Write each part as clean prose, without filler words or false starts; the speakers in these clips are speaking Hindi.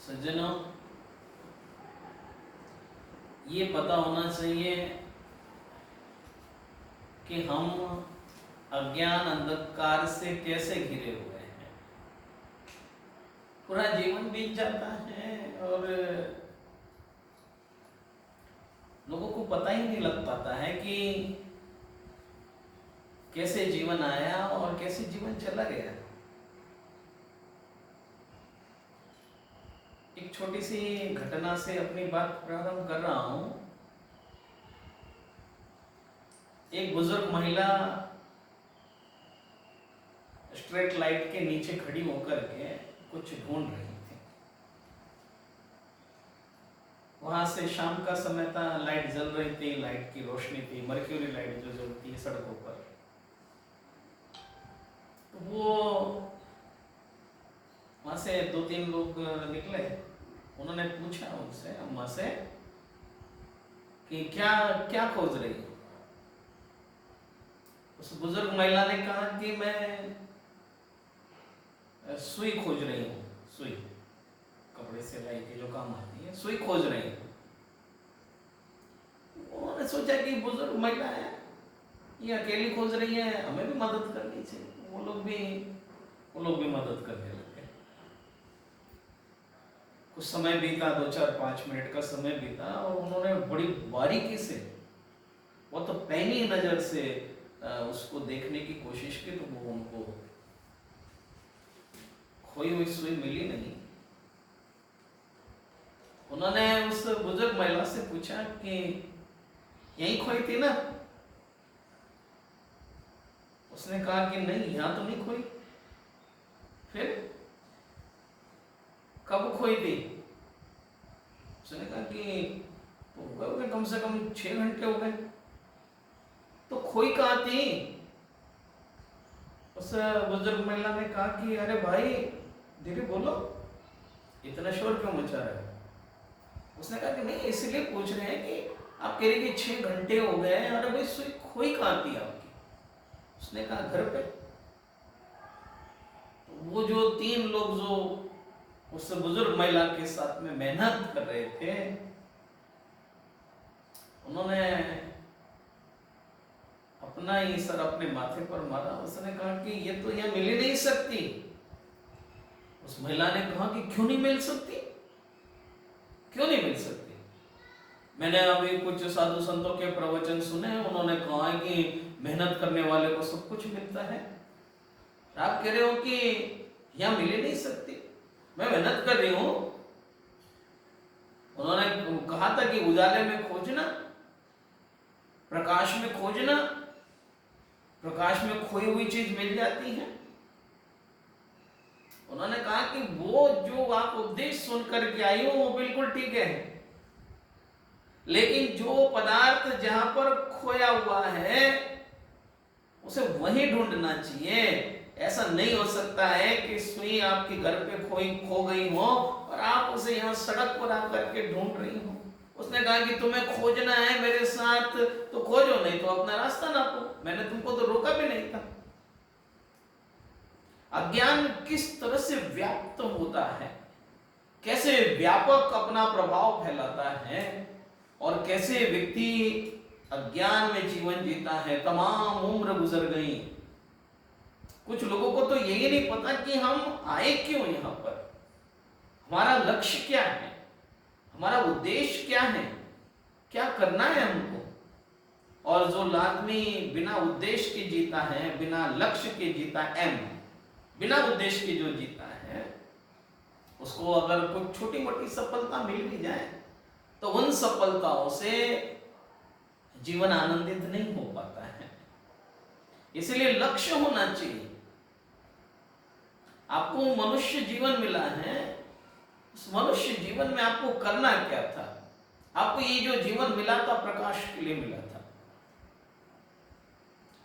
सज्जनों, ये पता होना चाहिए कि हम अज्ञान अंधकार से कैसे घिरे हुए हैं। पूरा जीवन बीत जाता है और लोगों को पता ही नहीं लग पाता है कि कैसे जीवन आया और कैसे जीवन चला गया। एक छोटी सी घटना से अपनी बात प्रारंभ कर रहा हूं। एक बुजुर्ग महिला स्ट्रीट लाइट के नीचे खड़ी होकर के कुछ ढूंढ रही थी। वहां से शाम का समय था, लाइट जल रही थी, लाइट की रोशनी थी, मर्क्यूरी लाइट जो जलती है सड़कों पर। तो वो वहां से 2-3 लोग निकले। उन्होंने पूछा उनसे, अम्मा से, कि क्या क्या खोज रही हो। उस बुजुर्ग महिला ने कहा कि मैं सुई खोज रही हूँ। सुई, कपड़े सिलाई की जो काम आती है, सुई खोज रही हूँ। उन्होंने सोचा कि बुजुर्ग महिला है, ये अकेली खोज रही है, हमें भी मदद करनी चाहिए। वो लोग भी मदद करने लगे। कुछ समय बीता, 2-4-5 मिनट का समय बीता और उन्होंने बड़ी बारीकी से, वो तो पैनी नजर से उसको देखने की कोशिश की, तो वो उनको खोई हुई सुई मिली नहीं। उन्होंने उस बुजुर्ग महिला से पूछा कि यहीं खोई थी ना। उसने कहा कि नहीं, यहां तो नहीं खोई। फिर कब खोई थी? उसने कहा कि तो हो गए कम से कम 6 घंटे हो गए। तो खोई कहाँ थी? उस बुजुर्ग महिला ने कहा कि अरे भाई धीरे बोलो, इतना शोर क्यों मचा रहे हो? उसने कहा कि नहीं, इसलिए पूछ रहे हैं कि आप कह रहे कि 6 घंटे हो गए। अरे भाई सुई खोई कहाँ थी आपकी? उसने कहा घर पे। तो वो जो 3 लोग जो उस बुजुर्ग महिला के साथ में मेहनत कर रहे थे, उन्होंने अपना ही सर अपने माथे पर मारा। उसने कहा कि ये तो यहाँ मिल ही नहीं सकती। उस महिला ने कहा कि क्यों नहीं मिल सकती? क्यों नहीं मिल सकती? मैंने अभी कुछ साधु संतों के प्रवचन सुने, उन्होंने कहा कि मेहनत करने वाले को सब कुछ मिलता है। आप कह रहे हो कि यहाँ मिल ही नहीं सकती? मैं मेहनत कर रही हूं। उन्होंने कहा था कि उजाले में खोजना, प्रकाश में खोजना, प्रकाश में खोई हुई चीज मिल जाती है। उन्होंने कहा कि वो जो आप उपदेश सुनकर के आई हो वो बिल्कुल ठीक है, लेकिन जो पदार्थ जहां पर खोया हुआ है उसे वहीं ढूंढना चाहिए। ऐसा नहीं हो सकता है कि सुई आपके घर पे खो गई हो और आप उसे यहाँ सड़क पर आकर के ढूंढ रही हो। उसने कहा कि तुम्हें खोजना है मेरे साथ तो खोजो, नहीं तो अपना रास्ता नापो। मैंने तुमको तो रोका भी नहीं था। अज्ञान किस तरह से व्याप्त होता है, कैसे व्यापक अपना प्रभाव फैलाता है और कैसे व्यक्ति अज्ञान में जीवन जीता है। तमाम उम्र गुजर गई। कुछ लोगों को तो यही नहीं पता कि हम आए क्यों यहां पर, हमारा लक्ष्य क्या है, हमारा उद्देश्य क्या है, क्या करना है हमको। और जो आदमी बिना उद्देश्य के जीता है, बिना लक्ष्य के जीता है, बिना उद्देश्य के जो जीता है, उसको अगर कोई छोटी मोटी सफलता मिल भी जाए तो उन सफलताओं से जीवन आनंदित नहीं हो पाता है। इसलिए लक्ष्य होना चाहिए। आपको मनुष्य जीवन मिला है, उस मनुष्य जीवन में आपको करना क्या था? आपको ये जो जीवन मिला था प्रकाश के लिए मिला था,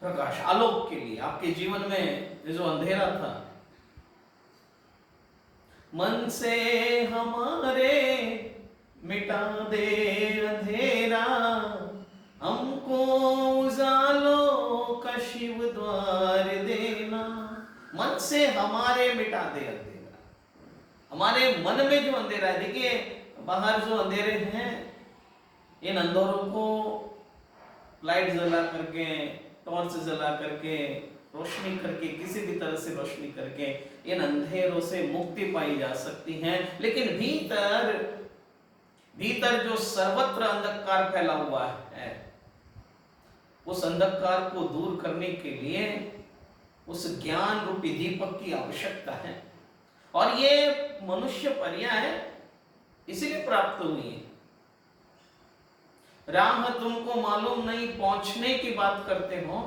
प्रकाश आलोक के लिए। आपके जीवन में जो अंधेरा था, मन से हमारे मिटा दे अंधेरा, हमको उजालों का शिव द्वार देना। मन से हमारे मिटा दे अंधेरा। हमारे मन में जो अंधेरा है, देखिए बाहर जो अंधेरे हैं, इन अंधेरों को लाइट जला करके, टॉर्च जला करके, रोशनी करके, किसी भी तरह से रोशनी करके इन अंधेरों से मुक्ति पाई जा सकती है। लेकिन भीतर भीतर जो सर्वत्र अंधकार फैला हुआ है, उस अंधकार को दूर करने के लिए उस ज्ञान रूपी दीपक की आवश्यकता है। और ये मनुष्य पर्याय इसीलिए प्राप्त हुई है। राह तुमको मालूम नहीं, पहुंचने की बात करते हो,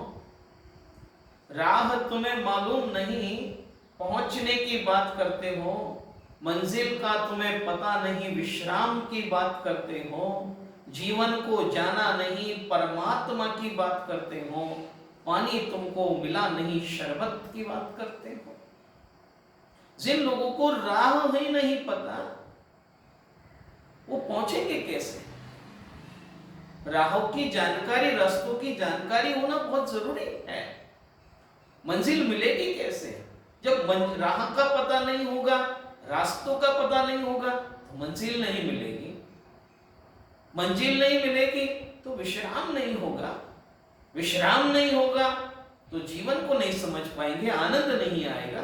राह तुम्हें मालूम नहीं, पहुंचने की बात करते हो, मंजिल का तुम्हें पता नहीं, विश्राम की बात करते हो, जीवन को जाना नहीं, परमात्मा की बात करते हो, पानी तुमको मिला नहीं, शरबत की बात करते हो। जिन लोगों को राह ही नहीं पता, वो पहुंचेंगे कैसे? राहों की जानकारी, रास्तों की जानकारी होना बहुत जरूरी है। मंजिल मिलेगी कैसे? जब राह का पता नहीं होगा, रास्तों का पता नहीं होगा, तो मंजिल नहीं मिलेगी। मंजिल नहीं मिलेगी तो विश्राम नहीं होगा, विश्राम नहीं होगा तो जीवन को नहीं समझ पाएंगे, आनंद नहीं आएगा।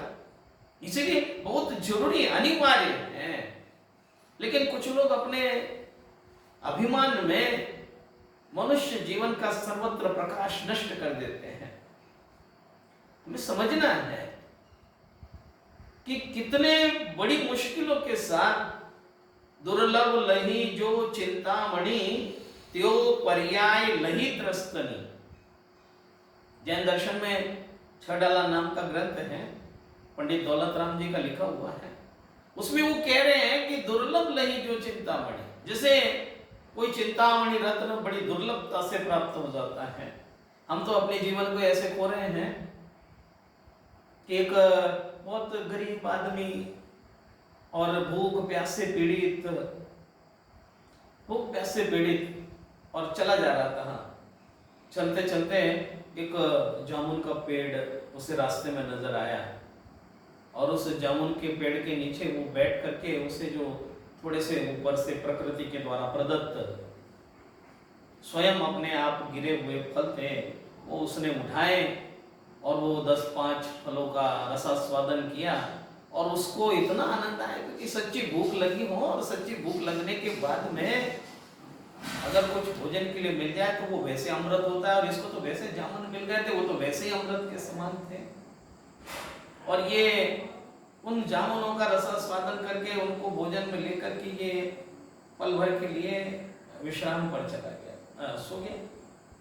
इसीलिए बहुत जरूरी, अनिवार्य है। लेकिन कुछ लोग अपने अभिमान में मनुष्य जीवन का सर्वत्र प्रकाश नष्ट कर देते हैं। हमें समझना है कि कितने बड़ी मुश्किलों के साथ दुर्लभ लही जो चिंतामणि, त्यो पर्याय लही त्रस्तनी। जैन दर्शन में छडाला नाम का ग्रंथ है, पंडित दौलत राम जी का लिखा हुआ है। उसमें वो कह रहे हैं कि दुर्लभ लही जो चिंतामणि, जैसे कोई चिंतामणि रत्न बड़ी दुर्लभता से प्राप्त हो जाता है। हम तो अपने जीवन को ऐसे खो रहे हैं कि एक बहुत गरीब आदमी और भूख प्यास से पीड़ित, और चला जा रहा था। चलते चलते एक जामुन का पेड़ उसे रास्ते में नजर आया, और उस जामुन के पेड़ के नीचे वो बैठ करके उसे जो थोड़े से ऊपर से प्रकृति के द्वारा प्रदत्त स्वयं अपने आप गिरे हुए फल थे, वो उसने उठाए और वो 10-5 फलों का रसास्वादन किया। और उसको इतना आनंद आया क्योंकि सच्ची भूख लगी हो, और सच्ची भूख लगने के बाद में अगर कुछ भोजन के लिए मिल जाए तो वो वैसे अमृत होता है। और इसको तो वैसे जामुन मिल गए थे, वो तो वैसे ही अमृत के समान थे। और ये उन जामुनों का रसास्वादन करके उनको भोजन में लेकर के ये पल भर के लिए विश्राम पर चला गया, सो गया।